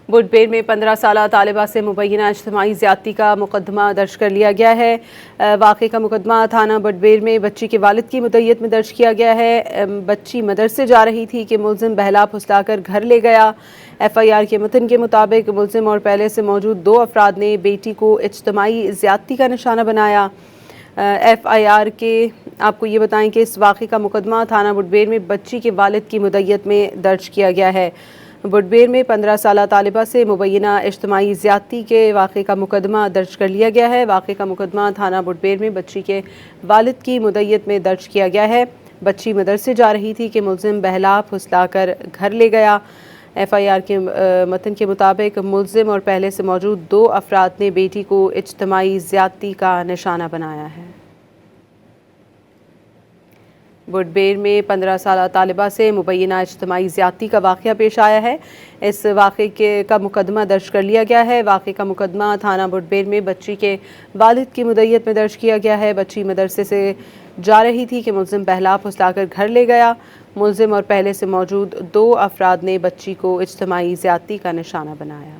بڈبیر میں 15 سالہ طالبہ سے مبینہ اجتماعی زیادتی کا مقدمہ درج کر لیا گیا ہے۔ واقعے کا مقدمہ تھانہ بڈبیر میں بچی کے والد کی مدعیت میں درج کیا گیا ہے۔ بچی مدرسے جا رہی تھی کہ ملزم بہلا پھسلا کر گھر لے گیا۔ ایف آئی آر کے متن کے مطابق ملزم اور پہلے سے موجود 2 افراد نے بیٹی کو اجتماعی زیادتی کا نشانہ بنایا۔ ایف آئی آر کے آپ کو یہ بتائیں کہ اس واقعے کا مقدمہ تھانہ بڈبیر میں بچی کے والد کی مدعیت میں درج کیا گیا ہے۔ بڈبیر میں 15 سالہ طالبہ سے مبینہ اجتماعی زیادتی کے واقعے کا مقدمہ درج کر لیا گیا ہے۔ واقعے کا مقدمہ تھانہ بڈبیر میں بچی کے والد کی مدعیت میں درج کیا گیا ہے۔ بچی مدرسے جا رہی تھی کہ ملزم بہلا پھسلا کر گھر لے گیا۔ ایف آئی آر کے متن کے مطابق ملزم اور پہلے سے موجود 2 افراد نے بیٹی کو اجتماعی زیادتی کا نشانہ بنایا ہے۔ بڈبیر میں 15 سالہ طالبہ سے مبینہ اجتماعی زیادتی کا واقعہ پیش آیا ہے۔ اس واقعے کا مقدمہ درج کر لیا گیا ہے۔ واقعے کا مقدمہ تھانہ بڈبیر میں بچی کے والد کی مدعیت میں درج کیا گیا ہے۔ بچی مدرسے سے جا رہی تھی کہ ملزم بہلا پھسلا کر گھر لے گیا۔ ملزم اور پہلے سے موجود 2 افراد نے بچی کو اجتماعی زیادتی کا نشانہ بنایا۔